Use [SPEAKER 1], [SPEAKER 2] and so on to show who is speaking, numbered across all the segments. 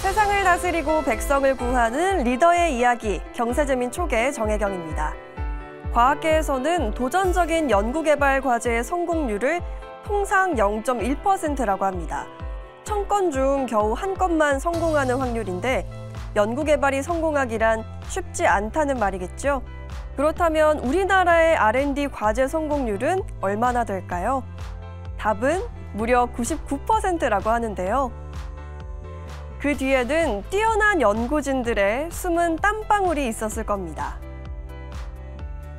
[SPEAKER 1] 세상을 다스리고 백성을 구하는 리더의 이야기, 경제재민 촉의 정혜경입니다. 과학계에서는 도전적인 연구개발 과제의 성공률을 통상 0.1%라고 합니다. 1000건 중 겨우 한 건만 성공하는 확률인데 연구개발이 성공하기란 쉽지 않다는 말이겠죠. 그렇다면 우리나라의 R&D 과제 성공률은 얼마나 될까요? 답은 무려 99%라고 하는데요. 그 뒤에는 뛰어난 연구진들의 숨은 땀방울이 있었을 겁니다.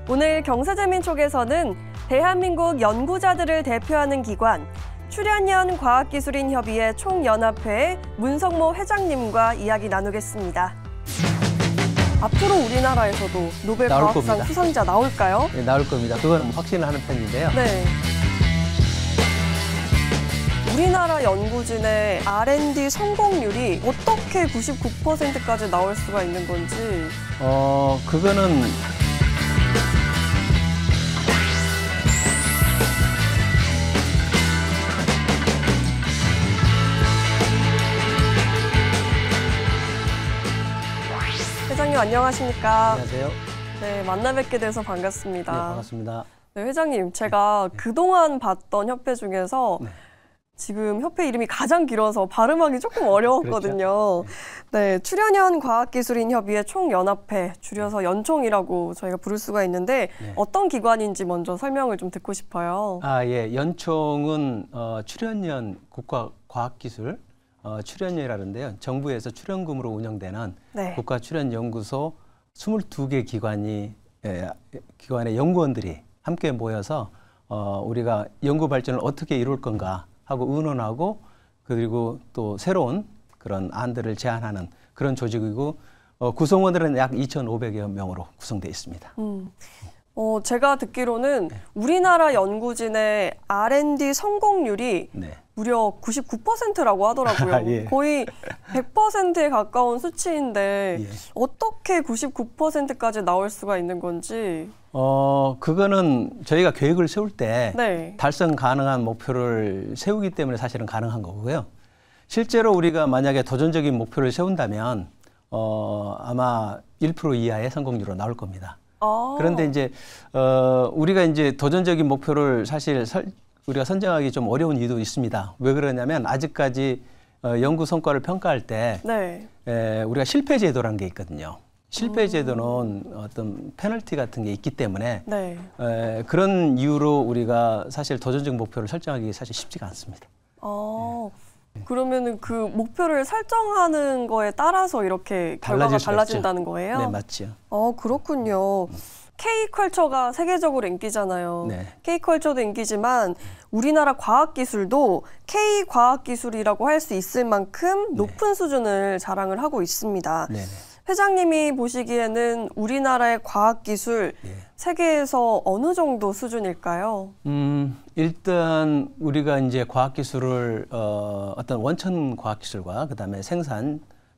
[SPEAKER 1] 오늘 경제재민 촉에서는 대한민국 연구자들을 대표하는 기관 출연연 과학기술인협의회 총연합회의 문성모 회장님과 이야기 나누겠습니다. 앞으로 우리나라에서도 노벨 과학상 수상자 나올까요?
[SPEAKER 2] 네, 나올 겁니다. 그건 확신을 하는 편인데요.
[SPEAKER 1] 네. 우리나라 연구진의 R&D 성공률이 어떻게 99%까지 나올 수가 있는 건지.
[SPEAKER 2] 그거는
[SPEAKER 1] 회장님 안녕하십니까?
[SPEAKER 2] 안녕하세요.
[SPEAKER 1] 네, 만나 뵙게 돼서 반갑습니다.
[SPEAKER 2] 네, 반갑습니다.
[SPEAKER 1] 네, 회장님, 제가 그동안 봤던 협회 중에서 지금 협회 이름이 가장 길어서 발음하기 조금 어려웠거든요.
[SPEAKER 2] 그렇죠?
[SPEAKER 1] 네, 출연연 과학기술인협의회 총연합회, 줄여서 연총이라고 저희가 부를 수가 있는데 어떤 기관인지 먼저 설명을 좀 듣고 싶어요.
[SPEAKER 2] 예. 연총은 출연연 국가과학기술 출연연이라는데요. 정부에서 출연금으로 운영되는 국가출연연구소 22개 기관의 연구원들이 함께 모여서 우리가 연구 발전을 어떻게 이룰 건가 하고 의논하고 그리고 또 새로운 그런 안들을 제안하는 그런 조직이고 구성원들은 약 2,500여 명으로 구성되어 있습니다.
[SPEAKER 1] 제가 듣기로는 우리나라 연구진의 R&D 성공률이 무려 99%라고 하더라고요.
[SPEAKER 2] 예.
[SPEAKER 1] 거의 100%에 가까운 수치인데 어떻게 99%까지 나올 수가 있는 건지.
[SPEAKER 2] 그거는 저희가 계획을 세울 때 달성 가능한 목표를 세우기 때문에 사실은 가능한 거고요. 실제로 우리가 만약에 도전적인 목표를 세운다면 아마 1% 이하의 성공률로 나올 겁니다. 그런데 이제 우리가 이제 도전적인 목표를 사실 우리가 선정하기 좀 어려운 이유도 있습니다. 왜 그러냐면 아직까지 연구 성과를 평가할 때 우리가 실패 제도라는 게 있거든요. 실패 제도는 어떤 페널티 같은 게 있기 때문에 그런 이유로 우리가 사실 도전적 목표를 설정하기 사실 쉽지가 않습니다.
[SPEAKER 1] 그러면은 그 목표를 설정하는 거에 따라서 이렇게 결과가 달라진다는 거예요?
[SPEAKER 2] 네, 맞죠.
[SPEAKER 1] 그렇군요. K컬처가 세계적으로 인기잖아요. K컬처도 인기지만 우리나라 과학기술도 K과학기술이라고 할 수 있을 만큼 높은 수준을 자랑을 하고 있습니다. 회장님이 보시기에는 우리나라의 과학기술 세계에서 어느 정도 수준일까요?
[SPEAKER 2] 일단 우리가 이제 과학기술을 어떤 원천 과학기술과 그다음에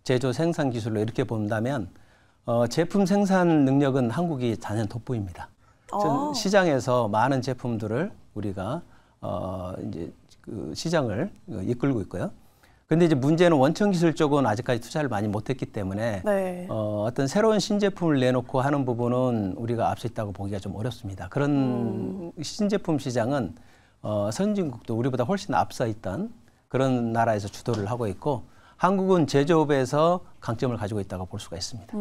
[SPEAKER 2] 제조 생산 기술로 이렇게 본다면 제품 생산 능력은 한국이 단연 돋보입니다. 시장에서 많은 제품들을 우리가 이제 그 시장을 이끌고 있고요. 근데 이제 문제는 원천 기술 쪽은 아직까지 투자를 많이 못했기 때문에 어떤 새로운 신제품을 내놓고 하는 부분은 우리가 앞서 있다고 보기가 좀 어렵습니다. 그런 신제품 시장은 선진국도 우리보다 훨씬 앞서 있던 그런 나라에서 주도를 하고 있고 한국은 제조업에서 강점을 가지고 있다고 볼 수가 있습니다.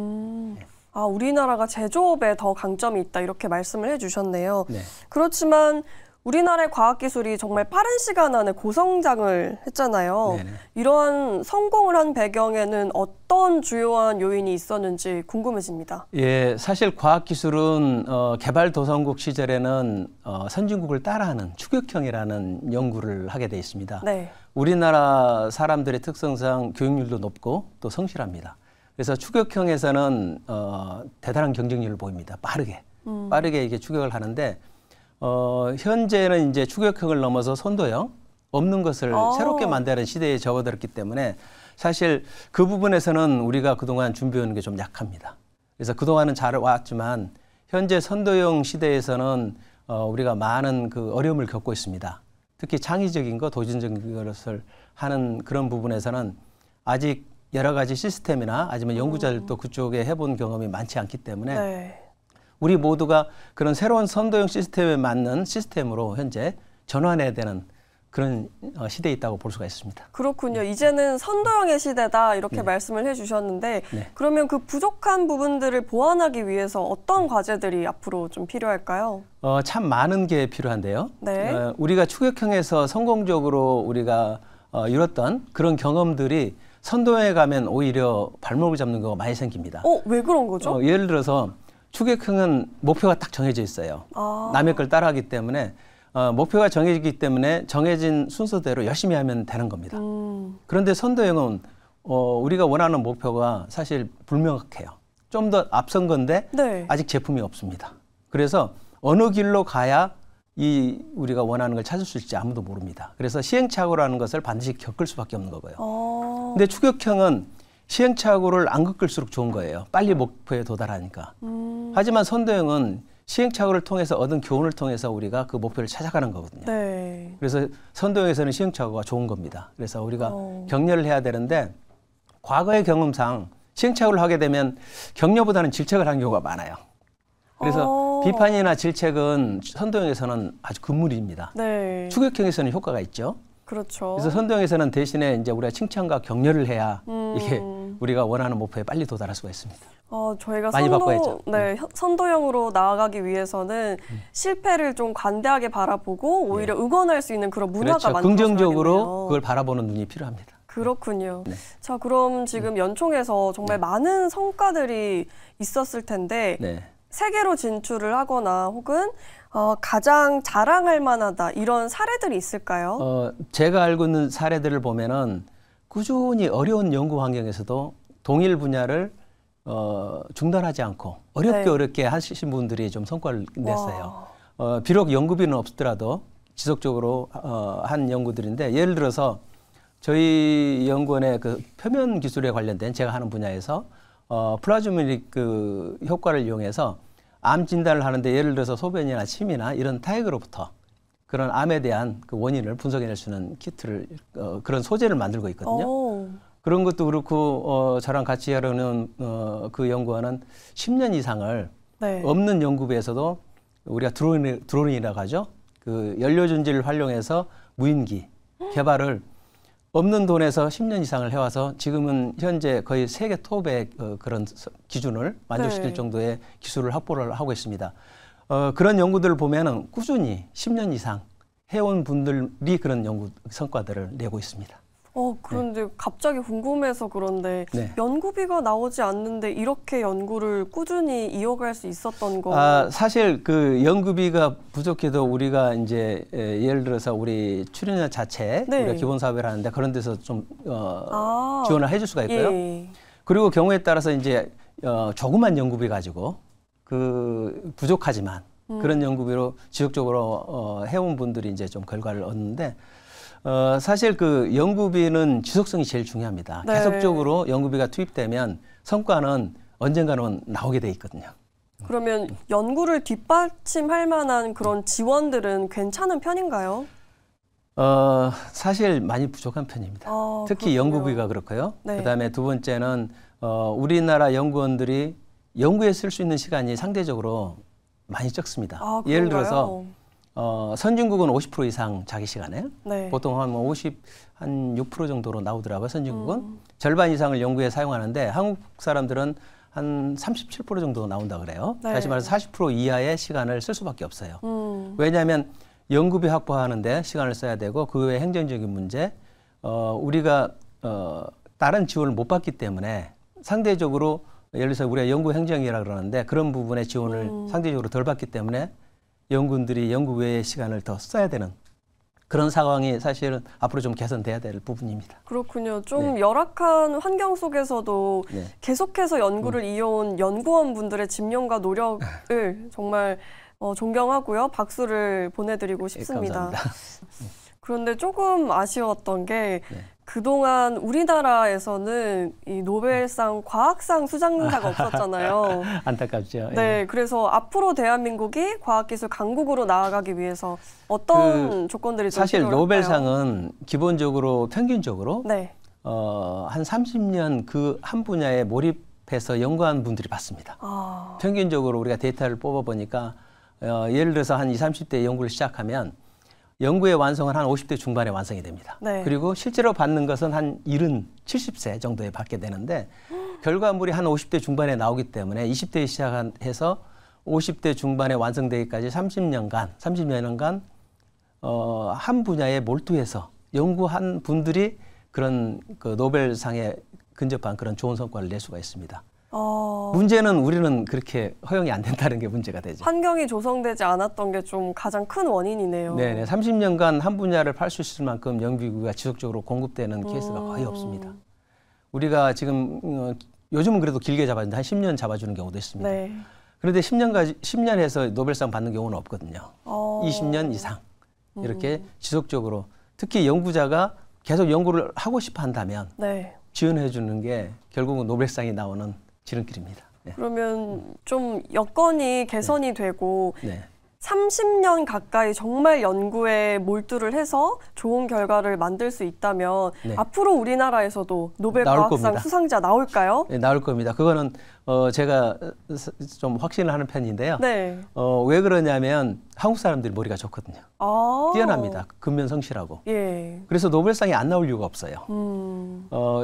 [SPEAKER 1] 우리나라가 제조업에 더 강점이 있다 이렇게 말씀을 해주셨네요. 그렇지만 우리나라의 과학기술이 정말 빠른 시간 안에 고성장을 했잖아요. 이러한 성공을 한 배경에는 어떤 주요한 요인이 있었는지 궁금해집니다.
[SPEAKER 2] 사실 과학기술은 개발도상국 시절에는 선진국을 따라하는 추격형이라는 연구를 하게 돼 있습니다. 우리나라 사람들의 특성상 교육률도 높고 또 성실합니다. 그래서 추격형에서는 대단한 경쟁력을 보입니다. 빠르게 이게 추격을 하는데 현재는 이제 추격형을 넘어서 선도형, 없는 것을 새롭게 만드는 시대에 접어들었기 때문에 사실 그 부분에서는 우리가 그동안 준비해온 게 좀 약합니다. 그래서 그동안은 잘 왔지만 현재 선도형 시대에서는 우리가 많은 그 어려움을 겪고 있습니다. 특히 창의적인 거, 도전적인 것을 하는 그런 부분에서는 아직 여러 가지 시스템이나 아니면 연구자들도 그쪽에 해본 경험이 많지 않기 때문에
[SPEAKER 1] 네.
[SPEAKER 2] 우리 모두가 그런 새로운 선도형 시스템에 맞는 시스템으로 현재 전환해야 되는 그런 시대에 있다고 볼 수가 있습니다.
[SPEAKER 1] 그렇군요. 이제는 선도형의 시대다 이렇게 말씀을 해주셨는데 그러면 그 부족한 부분들을 보완하기 위해서 어떤 과제들이 앞으로 좀 필요할까요?
[SPEAKER 2] 참 많은 게 필요한데요.
[SPEAKER 1] 네.
[SPEAKER 2] 우리가 추격형에서 성공적으로 우리가 이뤘던 그런 경험들이 선도형에 가면 오히려 발목을 잡는 경우가 많이 생깁니다.
[SPEAKER 1] 왜 그런 거죠?
[SPEAKER 2] 예를 들어서 추격형은 목표가 딱 정해져 있어요. 남의 걸 따라하기 때문에 목표가 정해지기 때문에 정해진 순서대로 열심히 하면 되는 겁니다. 그런데 선도형은 우리가 원하는 목표가 사실 불명확해요. 좀 더 앞선 건데
[SPEAKER 1] 네.
[SPEAKER 2] 아직 제품이 없습니다. 그래서 어느 길로 가야 우리가 원하는 걸 찾을 수 있을지 아무도 모릅니다. 그래서 시행착오라는 것을 반드시 겪을 수밖에 없는 거고요. 근데 추격형은 시행착오를 안 겪을수록 좋은 거예요. 빨리 목표에 도달하니까. 하지만 선도형은 시행착오를 통해서 얻은 교훈을 통해서 우리가 그 목표를 찾아가는 거거든요.
[SPEAKER 1] 네.
[SPEAKER 2] 그래서 선도형에서는 시행착오가 좋은 겁니다. 그래서 우리가 격려를 해야 되는데 과거의 경험상 시행착오를 하게 되면 격려보다는 질책을 하는 경우가 많아요. 그래서 비판이나 질책은 선도형에서는 아주 금물입니다.
[SPEAKER 1] 네.
[SPEAKER 2] 추격형에서는 효과가 있죠.
[SPEAKER 1] 그렇죠.
[SPEAKER 2] 그래서 선도형에서는 대신에 이제 우리가 칭찬과 격려를 해야 이게 우리가 원하는 목표에 빨리 도달할 수가 있습니다.
[SPEAKER 1] 저희가
[SPEAKER 2] 많이 바꿔야죠.
[SPEAKER 1] 선도형으로 나아가기 위해서는 실패를 좀 관대하게 바라보고 오히려 응원할 수 있는 그런 문화가
[SPEAKER 2] 그렇죠.
[SPEAKER 1] 만들어져야겠네요.
[SPEAKER 2] 긍정적으로 그걸 바라보는 눈이 필요합니다.
[SPEAKER 1] 그렇군요.
[SPEAKER 2] 네.
[SPEAKER 1] 자, 그럼 지금 연총에서 정말 많은 성과들이 있었을 텐데
[SPEAKER 2] 네.
[SPEAKER 1] 세계로 진출을 하거나 혹은 가장 자랑할 만하다 이런 사례들이 있을까요?
[SPEAKER 2] 제가 알고 있는 사례들을 보면은 꾸준히 어려운 연구 환경에서도 동일 분야를 중단하지 않고 어렵게 하신 분들이 좀 성과를 냈어요. 비록 연구비는 없더라도 지속적으로 한 연구들인데 예를 들어서 저희 연구원의 그 표면 기술에 관련된 제가 하는 분야에서 플라즈미릭 그 효과를 이용해서 암 진단을 하는데 예를 들어서 소변이나 침이나 이런 타액으로부터 그런 암에 대한 그 원인을 분석해낼 수 있는 키트를 그런 소재를 만들고 있거든요. 그런 것도 그렇고 저랑 같이 하려는 그 연구원은 10년 이상을 없는 연구부에서도 우리가 드론이라고 하죠. 그 연료전지를 활용해서 무인기 개발을 없는 돈에서 10년 이상을 해와서 지금은 현재 거의 세계 톱의 그런 기준을 만족시킬 정도의 기술을 확보를 하고 있습니다. 그런 연구들을 보면은 꾸준히 10년 이상 해온 분들이 그런 연구 성과들을 내고 있습니다.
[SPEAKER 1] 그런데 갑자기 궁금해서 그런데 연구비가 나오지 않는데 이렇게 연구를 꾸준히 이어갈 수 있었던 거?
[SPEAKER 2] 사실 그 연구비가 부족해도 우리가 이제 예를 들어서 우리 출연료 자체 우리가 기본 사업을 하는데 그런 데서 좀 지원을 해줄 수가 있고요. 그리고 경우에 따라서 이제 조그만 연구비 가지고 그 부족하지만 그런 연구비로 지속적으로 해온 분들이 이제 좀 결과를 얻는데. 사실 그 연구비는 지속성이 제일 중요합니다. 계속적으로 연구비가 투입되면 성과는 언젠가는 나오게 돼 있거든요.
[SPEAKER 1] 그러면 연구를 뒷받침할 만한 그런 지원들은 괜찮은 편인가요?
[SPEAKER 2] 사실 많이 부족한 편입니다. 특히
[SPEAKER 1] 그렇군요.
[SPEAKER 2] 연구비가 그렇고요. 그다음에 두 번째는 우리나라 연구원들이 연구에 쓸 수 있는 시간이 상대적으로 많이 적습니다. 예를 들어서 선진국은 50% 이상 자기 시간에 보통 한 6% 정도로 나오더라고요. 선진국은 절반 이상을 연구에 사용하는데 한국 사람들은 한 37% 정도 나온다 그래요. 다시 말해서 40% 이하의 시간을 쓸 수밖에 없어요. 왜냐하면 연구비 확보하는데 시간을 써야 되고 그 외에 행정적인 문제, 우리가 다른 지원을 못 받기 때문에 상대적으로 예를 들어서 우리가 연구 행정이라 그러는데 그런 부분의 지원을 상대적으로 덜 받기 때문에 연구원들이 연구 외의 시간을 더 써야 되는 그런 상황이 사실은 앞으로 좀 개선돼야 될 부분입니다.
[SPEAKER 1] 그렇군요. 좀 열악한 환경 속에서도 계속해서 연구를 이어온 연구원분들의 집념과 노력을 정말 존경하고요. 박수를 보내드리고 싶습니다.
[SPEAKER 2] 감사합니다.
[SPEAKER 1] 그런데 조금 아쉬웠던 게 그동안 우리나라에서는 이 노벨상 과학상 수상자가 없었잖아요.
[SPEAKER 2] 안타깝죠.
[SPEAKER 1] 네,
[SPEAKER 2] 예.
[SPEAKER 1] 그래서 앞으로 대한민국이 과학기술 강국으로 나아가기 위해서 어떤 조건들이 좀
[SPEAKER 2] 사실
[SPEAKER 1] 필요할까요?
[SPEAKER 2] 노벨상은 기본적으로 평균적으로
[SPEAKER 1] 네.
[SPEAKER 2] 한 30년 그 한 분야에 몰입해서 연구한 분들이 받습니다.
[SPEAKER 1] 아,
[SPEAKER 2] 평균적으로 우리가 데이터를 뽑아보니까 예를 들어서 한 20, 30대 연구를 시작하면 연구의 완성은 한 50대 중반에 완성이 됩니다.
[SPEAKER 1] 네.
[SPEAKER 2] 그리고 실제로 받는 것은 한 70, 70세 정도에 받게 되는데 결과물이 한 50대 중반에 나오기 때문에 20대에 시작해서 50대 중반에 완성되기까지 30년간 한 분야에 몰두해서 연구한 분들이 그런 그 노벨상에 근접한 그런 좋은 성과를 낼 수가 있습니다. 문제는 우리는 그렇게 허용이 안 된다는 게 문제가 되죠.
[SPEAKER 1] 환경이 조성되지 않았던 게 좀 가장 큰 원인이네요.
[SPEAKER 2] 네네. 30년간 한 분야를 팔 수 있을 만큼 연구기구가 지속적으로 공급되는 케이스가 거의 없습니다. 우리가 지금 요즘은 그래도 길게 잡아주는데 한 10년 잡아주는 경우도 있습니다.
[SPEAKER 1] 네.
[SPEAKER 2] 그런데 10년 해서 노벨상 받는 경우는 없거든요. 20년 이상 이렇게 지속적으로 특히 연구자가 계속 연구를 하고 싶어 한다면
[SPEAKER 1] 네.
[SPEAKER 2] 지원해 주는 게 결국은 노벨상이 나오는 지름길입니다. 네.
[SPEAKER 1] 그러면 좀 여건이 개선이 되고
[SPEAKER 2] 네.
[SPEAKER 1] 30년 가까이 정말 연구에 몰두를 해서 좋은 결과를 만들 수 있다면
[SPEAKER 2] 네.
[SPEAKER 1] 앞으로 우리나라에서도 노벨
[SPEAKER 2] 나올
[SPEAKER 1] 과학상
[SPEAKER 2] 겁니다.
[SPEAKER 1] 수상자 나올까요?
[SPEAKER 2] 네, 나올 겁니다. 그거는 제가 좀 확신을 하는 편인데요.
[SPEAKER 1] 네.
[SPEAKER 2] 왜 그러냐면 한국 사람들이 머리가 좋거든요. 뛰어납니다. 근면성실하고.
[SPEAKER 1] 예.
[SPEAKER 2] 그래서 노벨상이 안 나올 이유가 없어요.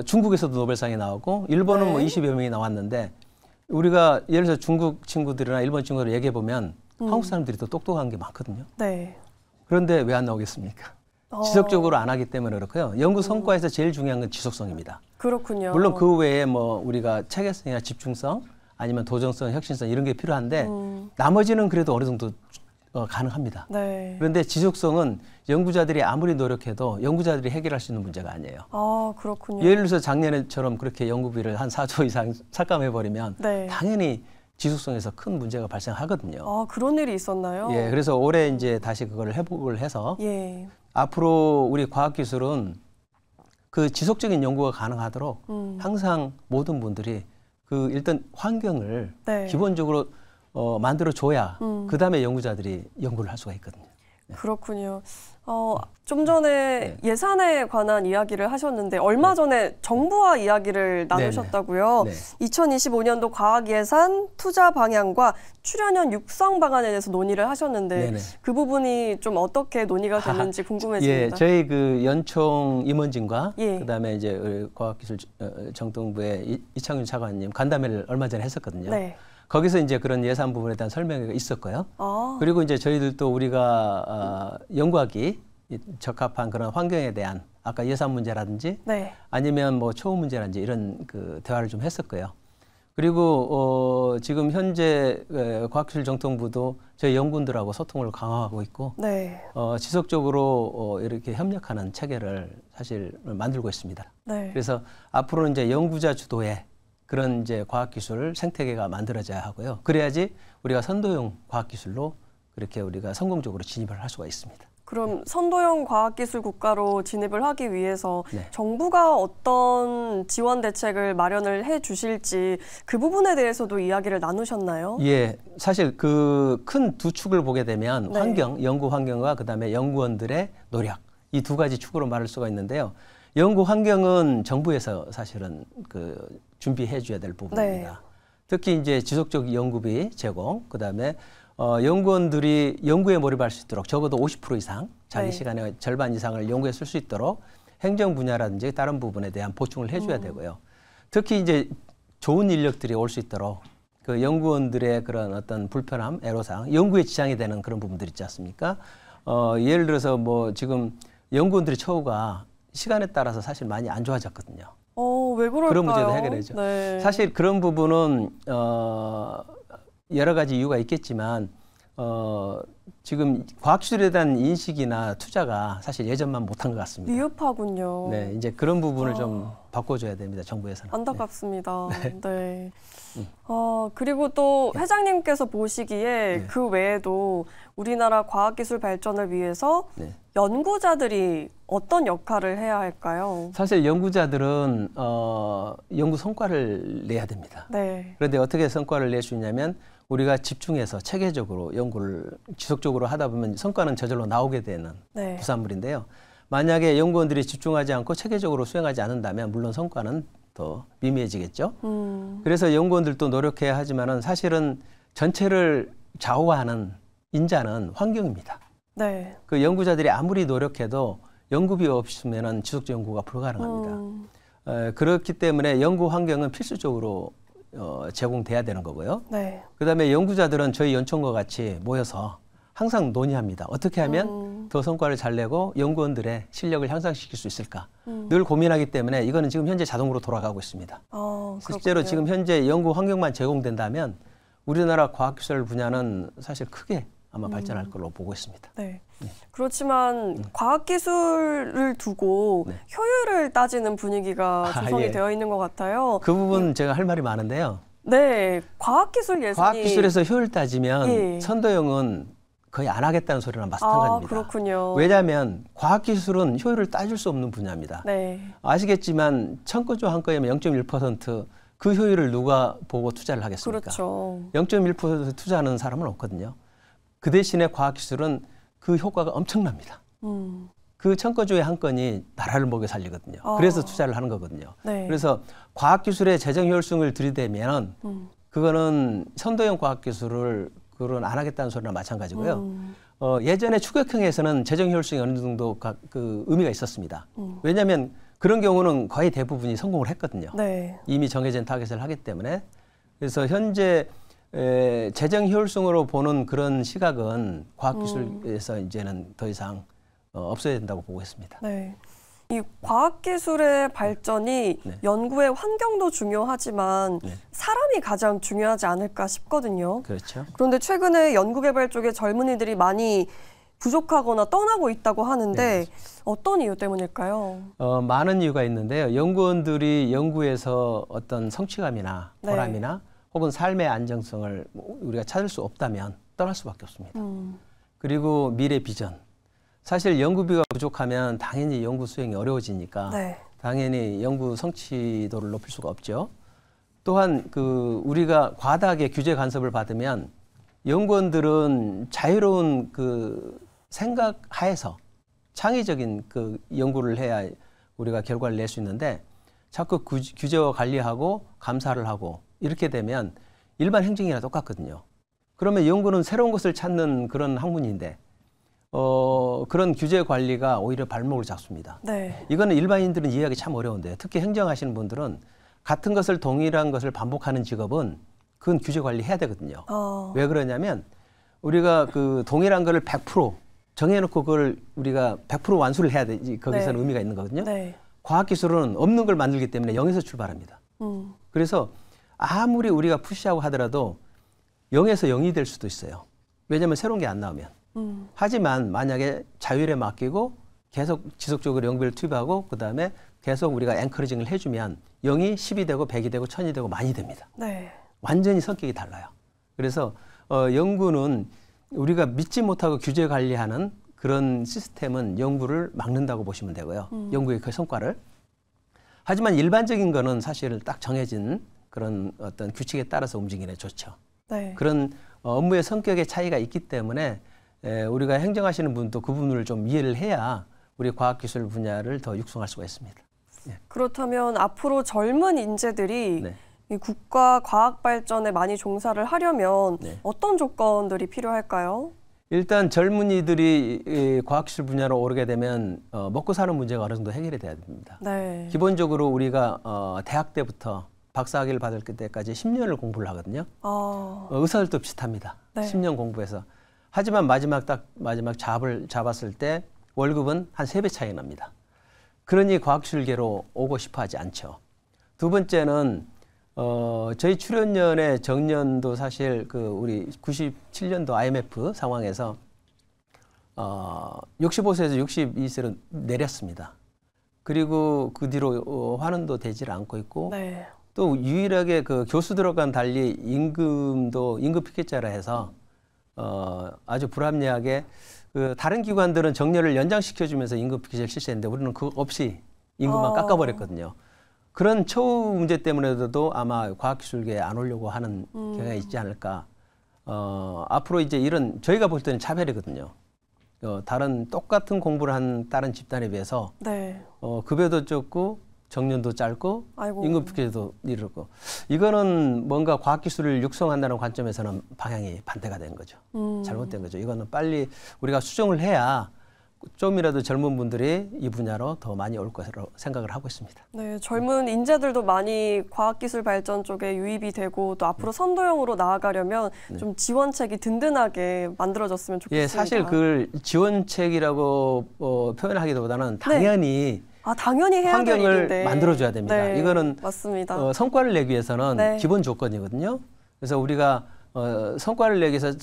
[SPEAKER 2] 중국에서도 노벨상이 나오고 일본은
[SPEAKER 1] 네.
[SPEAKER 2] 뭐 20여 명이 나왔는데 우리가 예를 들어서 중국 친구들이나 일본 친구들 얘기해 보면 한국 사람들이 더 똑똑한 게 많거든요.
[SPEAKER 1] 네.
[SPEAKER 2] 그런데 왜 안 나오겠습니까? 지속적으로 안 하기 때문에 그렇고요. 연구 성과에서 제일 중요한 건 지속성입니다.
[SPEAKER 1] 그렇군요.
[SPEAKER 2] 물론 그 외에 뭐 우리가 체계성이나 집중성 아니면 도전성, 혁신성 이런 게 필요한데 나머지는 그래도 어느 정도 가능합니다.
[SPEAKER 1] 네.
[SPEAKER 2] 그런데 지속성은 연구자들이 아무리 노력해도 연구자들이 해결할 수 있는 문제가 아니에요.
[SPEAKER 1] 아, 그렇군요.
[SPEAKER 2] 예를 들어서 작년에처럼 그렇게 연구비를 한 4조 이상 삭감해버리면
[SPEAKER 1] 네.
[SPEAKER 2] 당연히 지속성에서 큰 문제가 발생하거든요.
[SPEAKER 1] 아, 그런 일이 있었나요?
[SPEAKER 2] 예, 그래서 올해 이제 다시 그걸 회복을 해서
[SPEAKER 1] 예.
[SPEAKER 2] 앞으로 우리 과학기술은 그 지속적인 연구가 가능하도록 항상 모든 분들이 그 일단 환경을
[SPEAKER 1] 네.
[SPEAKER 2] 기본적으로 만들어줘야 그 다음에 연구자들이 연구를 할 수가 있거든요.
[SPEAKER 1] 그렇군요. 좀 전에 예산에 관한 이야기를 하셨는데 얼마 전에 정부와 이야기를 나누셨다고요.
[SPEAKER 2] 네.
[SPEAKER 1] 2025년도 과학 예산 투자 방향과 출연연 육성 방안에 대해서 논의를 하셨는데
[SPEAKER 2] 네네.
[SPEAKER 1] 그 부분이 좀 어떻게 논의가 됐는지 궁금해집니다.
[SPEAKER 2] 예, 저희 그 연총 임원진과
[SPEAKER 1] 예.
[SPEAKER 2] 그다음에 이제 우리 과학기술 정통부의 이창윤 차관님 간담회를 얼마 전에 했었거든요.
[SPEAKER 1] 네.
[SPEAKER 2] 거기서 이제 그런 예산 부분에 대한 설명이 있었고요.
[SPEAKER 1] 아.
[SPEAKER 2] 그리고 이제 저희들도 우리가 연구하기 적합한 그런 환경에 대한 아까 예산 문제라든지
[SPEAKER 1] 네.
[SPEAKER 2] 아니면 뭐 초우 문제라든지 이런 그 대화를 좀 했었고요. 그리고 지금 현재 과학기술 정통부도 저희 연구원들하고 소통을 강화하고 있고
[SPEAKER 1] 네.
[SPEAKER 2] 지속적으로 이렇게 협력하는 체계를 사실 만들고 있습니다.
[SPEAKER 1] 네.
[SPEAKER 2] 그래서 앞으로는 이제 연구자 주도의 그런 이제 과학기술 생태계가 만들어져야 하고요. 그래야지 우리가 선도형 과학기술로 그렇게 우리가 성공적으로 진입을 할 수가 있습니다.
[SPEAKER 1] 그럼 선도형 과학기술 국가로 진입을 하기 위해서
[SPEAKER 2] 네.
[SPEAKER 1] 정부가 어떤 지원 대책을 마련을 해 주실지 그 부분에 대해서도 이야기를 나누셨나요?
[SPEAKER 2] 예, 사실 그 큰 두 축을 보게 되면
[SPEAKER 1] 네.
[SPEAKER 2] 환경, 연구 환경과 그다음에 연구원들의 노력 이 두 가지 축으로 말할 수가 있는데요. 연구 환경은 정부에서 사실은 그 준비해 줘야 될 부분입니다.
[SPEAKER 1] 네.
[SPEAKER 2] 특히 이제 지속적 연구비 제공, 그다음에 연구원들이 연구에 몰입할 수 있도록 적어도 50% 이상 자기
[SPEAKER 1] 네.
[SPEAKER 2] 시간의 절반 이상을 연구에 쓸 수 있도록 행정 분야라든지 다른 부분에 대한 보충을 해줘야 되고요. 특히 이제 좋은 인력들이 올 수 있도록 그 연구원들의 그런 어떤 불편함, 애로사항, 연구에 지장이 되는 그런 부분들 있지 않습니까? 예를 들어서 뭐 지금 연구원들의 처우가 시간에 따라서 사실 많이 안 좋아졌거든요.
[SPEAKER 1] 왜 그럴까요?
[SPEAKER 2] 그런 문제도 해결해죠.
[SPEAKER 1] 네.
[SPEAKER 2] 사실 그런 부분은 여러 가지 이유가 있겠지만 지금 과학기술에 대한 인식이나 투자가 사실 예전만 못한 것 같습니다.
[SPEAKER 1] 미흡하군요.
[SPEAKER 2] 네, 이제 그런 부분을 좀 바꿔줘야 됩니다. 정부에서는.
[SPEAKER 1] 안타깝습니다. 네. 그리고 또 회장님께서 보시기에 그 외에도 우리나라 과학기술 발전을 위해서 연구자들이 어떤 역할을 해야 할까요?
[SPEAKER 2] 사실 연구자들은 연구 성과를 내야 됩니다.
[SPEAKER 1] 네.
[SPEAKER 2] 그런데 어떻게 성과를 낼 수 있냐면 우리가 집중해서 체계적으로 연구를 지속적으로 하다 보면 성과는 저절로 나오게 되는
[SPEAKER 1] 네.
[SPEAKER 2] 부산물인데요. 만약에 연구원들이 집중하지 않고 체계적으로 수행하지 않는다면 물론 성과는 더 미미해지겠죠. 그래서 연구원들도 노력해야 하지만은 사실은 전체를 좌우하는 인자는 환경입니다.
[SPEAKER 1] 네.
[SPEAKER 2] 그 연구자들이 아무리 노력해도 연구비 없으면은 지속적 연구가 불가능합니다. 그렇기 때문에 연구 환경은 필수적으로 제공돼야 되는 거고요.
[SPEAKER 1] 네.
[SPEAKER 2] 그다음에 연구자들은 저희 연천과 같이 모여서 항상 논의합니다. 어떻게 하면 더 성과를 잘 내고 연구원들의 실력을 향상시킬 수 있을까? 늘 고민하기 때문에 이거는 지금 현재 자동으로 돌아가고 있습니다. 실제로 지금 현재 연구 환경만 제공된다면 우리나라 과학기술 분야는 사실 크게 아마 발전할 걸로 보고 있습니다.
[SPEAKER 1] 네. 그렇지만 과학기술을 두고
[SPEAKER 2] 네.
[SPEAKER 1] 효율을 따지는 분위기가 조성이
[SPEAKER 2] 예.
[SPEAKER 1] 되어 있는 것 같아요.
[SPEAKER 2] 그 부분 제가 할 말이 많은데요.
[SPEAKER 1] 네. 과학기술 예산이
[SPEAKER 2] 과학기술에서 효율 따지면
[SPEAKER 1] 예.
[SPEAKER 2] 선도형은 거의 안 하겠다는 소리랑 마찬가지입니다.
[SPEAKER 1] 그렇군요.
[SPEAKER 2] 왜냐하면 과학기술은 효율을 따질 수 없는 분야입니다.
[SPEAKER 1] 네.
[SPEAKER 2] 아시겠지만 1000건조 한 건이면 0.1% 그 효율을 누가 보고 투자를 하겠습니까?
[SPEAKER 1] 그렇죠.
[SPEAKER 2] 0.1% 투자하는 사람은 없거든요. 그 대신에 과학기술은 그 효과가 엄청납니다. 그 1000건조의 한 건이 나라를 먹여 살리거든요. 그래서 투자를 하는 거거든요.
[SPEAKER 1] 네.
[SPEAKER 2] 그래서 과학기술의 재정 효율성을 들이대면 그거는 선도형 과학기술을 그건 안 하겠다는 소리나 마찬가지고요. 예전에 추격형에서는 재정 효율성이 어느 정도 그 의미가 있었습니다. 왜냐하면 그런 경우는 거의 대부분이 성공을 했거든요.
[SPEAKER 1] 네.
[SPEAKER 2] 이미 정해진 타겟을 하기 때문에. 그래서 현재 재정 효율성으로 보는 그런 시각은 과학기술에서 이제는 더 이상 없어야 된다고 보고 있습니다.
[SPEAKER 1] 네. 이 과학기술의 발전이
[SPEAKER 2] 네.
[SPEAKER 1] 연구의 환경도 중요하지만
[SPEAKER 2] 네.
[SPEAKER 1] 사람이 가장 중요하지 않을까 싶거든요.
[SPEAKER 2] 그렇죠.
[SPEAKER 1] 그런데 최근에 연구개발 쪽에 젊은이들이 많이 부족하거나 떠나고 있다고 하는데
[SPEAKER 2] 네,
[SPEAKER 1] 어떤 이유 때문일까요?
[SPEAKER 2] 많은 이유가 있는데요. 연구원들이 연구에서 어떤 성취감이나 보람이나 혹은 삶의 안정성을 우리가 찾을 수 없다면 떠날 수밖에 없습니다. 그리고 미래 비전. 사실 연구비가 부족하면 당연히 연구 수행이 어려워지니까
[SPEAKER 1] 네.
[SPEAKER 2] 당연히 연구 성취도를 높일 수가 없죠. 또한 그 우리가 과다하게 규제 간섭을 받으면 연구원들은 자유로운 그 생각 하에서 창의적인 그 연구를 해야 우리가 결과를 낼 수 있는데 자꾸 규제와 관리하고 감사를 하고 이렇게 되면 일반 행정이나 똑같거든요. 그러면 연구는 새로운 것을 찾는 그런 학문인데 그런 규제 관리가 오히려 발목을 잡습니다.
[SPEAKER 1] 네.
[SPEAKER 2] 이거는 일반인들은 이해하기 참 어려운데요. 특히 행정하시는 분들은 같은 것을 동일한 것을 반복하는 직업은 그건 규제 관리해야 되거든요. 왜 그러냐면 우리가 그 동일한 거를 100% 정해놓고 그걸 우리가 100% 완수를 해야 되지 거기서는 의미가 있는 거거든요.
[SPEAKER 1] 네.
[SPEAKER 2] 과학기술은 없는 걸 만들기 때문에 0에서 출발합니다. 그래서 아무리 우리가 푸시하고 하더라도 0에서 0이 될 수도 있어요. 왜냐하면 새로운 게 안 나오면. 하지만 만약에 자율에 맡기고 계속 지속적으로 연구비를 투입하고 그다음에 계속 우리가 앵커리징을 해주면 0이 10이 되고 100이 되고 1000이 되고 많이 됩니다.
[SPEAKER 1] 네.
[SPEAKER 2] 완전히 성격이 달라요. 그래서 연구는 우리가 믿지 못하고 규제 관리하는 그런 시스템은 연구를 막는다고 보시면 되고요. 연구의 그 성과를. 하지만 일반적인 거는 사실 딱 정해진 그런 어떤 규칙에 따라서 움직이는 게 좋죠.
[SPEAKER 1] 네.
[SPEAKER 2] 그런 업무의 성격의 차이가 있기 때문에 우리가 행정하시는 분도 그 부분을 좀 이해를 해야 우리 과학기술 분야를 더 육성할 수가 있습니다. 네.
[SPEAKER 1] 그렇다면 앞으로 젊은 인재들이
[SPEAKER 2] 네.
[SPEAKER 1] 이 국가 과학 발전에 많이 종사를 하려면
[SPEAKER 2] 네.
[SPEAKER 1] 어떤 조건들이 필요할까요?
[SPEAKER 2] 일단 젊은이들이 과학기술 분야로 오르게 되면 먹고 사는 문제가 어느 정도 해결이 돼야 됩니다.
[SPEAKER 1] 네.
[SPEAKER 2] 기본적으로 우리가 대학 때부터 박사학위를 받을 때까지 10년을 공부를 하거든요. 의사들도 비슷합니다.
[SPEAKER 1] 네.
[SPEAKER 2] 10년 공부해서. 하지만 마지막 잡을 잡았을 때 월급은 한 3배 차이 납니다. 그러니 과학기술계로 오고 싶어 하지 않죠. 두 번째는 저희 출연연의 정년도 사실 그 우리 97년도 IMF 상황에서 65세에서 62세로 내렸습니다. 그리고 그 뒤로 환원도 되질 않고 있고
[SPEAKER 1] 네.
[SPEAKER 2] 또 유일하게 그 교수들과는 달리 임금 피켓제라 해서 아주 불합리하게 그 다른 기관들은 정년을 연장시켜주면서 임금 비례를 실시했는데 우리는 그거 없이 임금만 깎아버렸거든요. 그런 처우 문제 때문에도 아마 과학기술계에 안 오려고 하는 경향이 있지 않을까. 앞으로 이제 이런 저희가 볼 때는 차별이거든요. 다른 똑같은 공부를 한 다른 집단에 비해서
[SPEAKER 1] 네.
[SPEAKER 2] 급여도 적고 정년도 짧고
[SPEAKER 1] 아이고.
[SPEAKER 2] 임금 비례도 이렇고 이거는 뭔가 과학기술을 육성한다는 관점에서는 방향이 반대가 된 거죠. 잘못된 거죠. 이거는 빨리 우리가 수정을 해야 좀이라도 젊은 분들이 이 분야로 더 많이 올 것으로 생각을 하고 있습니다.
[SPEAKER 1] 네, 젊은 인재들도 많이 과학기술 발전 쪽에 유입이 되고 또 앞으로 선도형으로 나아가려면 좀 지원책이 든든하게 만들어졌으면 좋겠습니다.
[SPEAKER 2] 예, 사실 그 지원책이라고 표현하기보다는 당연히
[SPEAKER 1] 당연히 해야
[SPEAKER 2] 환경을
[SPEAKER 1] 될 일인데.
[SPEAKER 2] 만들어줘야 됩니다.
[SPEAKER 1] 네,
[SPEAKER 2] 이거는
[SPEAKER 1] 맞습니다.
[SPEAKER 2] 성과를 내기 위해서는 기본 조건이거든요. 그래서 우리가 성과를 내기 위해서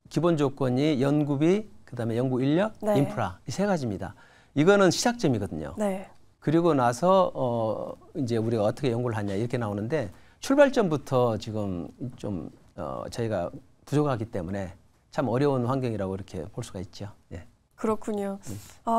[SPEAKER 2] 기본 조건이 연구비, 그다음에 연구 인력, 인프라 이 세 가지입니다. 이거는 시작점이거든요.
[SPEAKER 1] 네.
[SPEAKER 2] 그리고 나서 이제 우리가 어떻게 연구를 하냐 이렇게 나오는데 출발점부터 지금 좀 저희가 부족하기 때문에 참 어려운 환경이라고 이렇게 볼 수가 있죠. 예.
[SPEAKER 1] 그렇군요.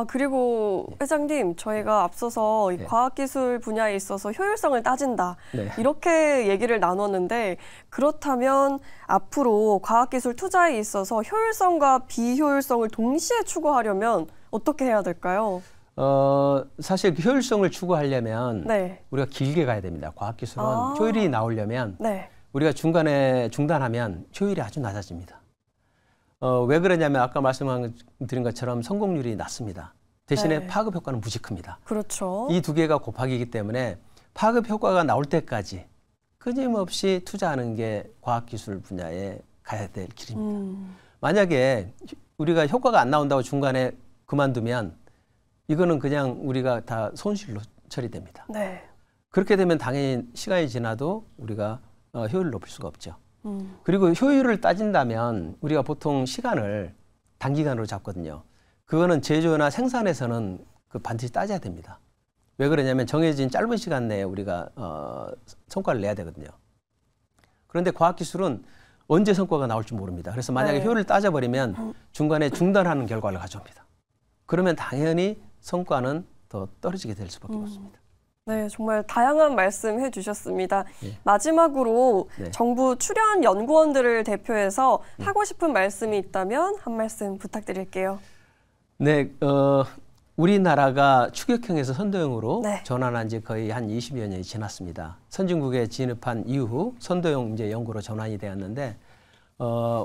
[SPEAKER 1] 그리고 회장님, 저희가 앞서서 이 과학기술 분야에 있어서 효율성을 따진다. 이렇게 얘기를 나눴는데 그렇다면 앞으로 과학기술 투자에 있어서 효율성과 비효율성을 동시에 추구하려면 어떻게 해야 될까요?
[SPEAKER 2] 사실 효율성을 추구하려면 우리가 길게 가야 됩니다. 과학기술은 효율이 나오려면 우리가 중간에 중단하면 효율이 아주 낮아집니다. 왜 그러냐면 아까 말씀드린 것처럼 성공률이 낮습니다. 대신에 파급 효과는 무지 큽니다.
[SPEAKER 1] 그렇죠.
[SPEAKER 2] 이 두 개가 곱하기이기 때문에 파급 효과가 나올 때까지 끊임없이 투자하는 게 과학기술 분야에 가야 될 길입니다. 만약에 우리가 효과가 안 나온다고 중간에 그만두면 이거는 그냥 우리가 다 손실로 처리됩니다. 그렇게 되면 당연히 시간이 지나도 우리가 효율을 높일 수가 없죠. 그리고 효율을 따진다면 우리가 보통 시간을 단기간으로 잡거든요. 그거는 제조나 생산에서는 반드시 따져야 됩니다. 왜 그러냐면 정해진 짧은 시간 내에 우리가 성과를 내야 되거든요. 그런데 과학기술은 언제 성과가 나올지 모릅니다. 그래서 만약에 효율을 따져버리면 중간에 중단하는 결과를 가져옵니다. 그러면 당연히 성과는 더 떨어지게 될 수밖에 없습니다.
[SPEAKER 1] 네, 정말 다양한 말씀 해주셨습니다. 마지막으로 정부 출연 연구원들을 대표해서 하고 싶은 말씀이 있다면 한 말씀 부탁드릴게요.
[SPEAKER 2] 네, 우리나라가 추격형에서 선도형으로 전환한 지 거의 한 20여 년이 지났습니다. 선진국에 진입한 이후 선도형 이제 연구로 전환이 되었는데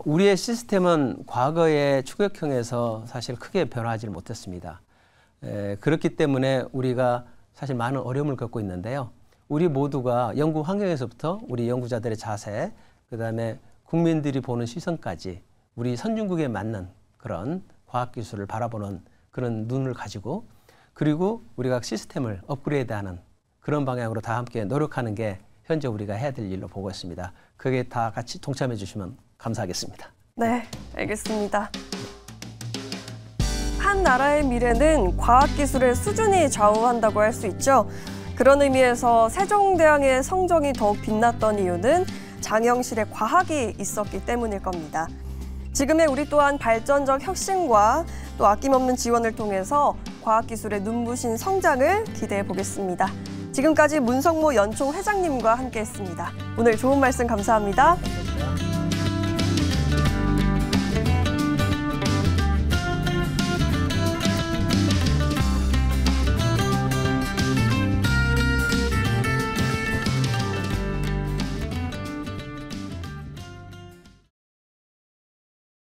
[SPEAKER 2] 우리의 시스템은 과거의 추격형에서 사실 크게 변화하지 못했습니다. 그렇기 때문에 우리가 사실 많은 어려움을 겪고 있는데요. 우리 모두가 연구 환경에서부터 우리 연구자들의 자세, 그다음에 국민들이 보는 시선까지 우리 선진국에 맞는 그런 과학기술을 바라보는 그런 눈을 가지고 그리고 우리가 시스템을 업그레이드하는 그런 방향으로 다 함께 노력하는 게 현재 우리가 해야 될 일로 보고 있습니다. 그게 다 같이 동참해 주시면 감사하겠습니다.
[SPEAKER 1] 네, 알겠습니다. 한 나라의 미래는 과학기술의 수준이 좌우한다고 할 수 있죠. 그런 의미에서 세종대왕의 성적이 더욱 빛났던 이유는 장영실의 과학이 있었기 때문일 겁니다. 지금의 우리 또한 발전적 혁신과 또 아낌없는 지원을 통해서 과학기술의 눈부신 성장을 기대해 보겠습니다. 지금까지 문성모 연총 회장님과 함께했습니다. 오늘 좋은 말씀 감사합니다.
[SPEAKER 2] 감사합니다.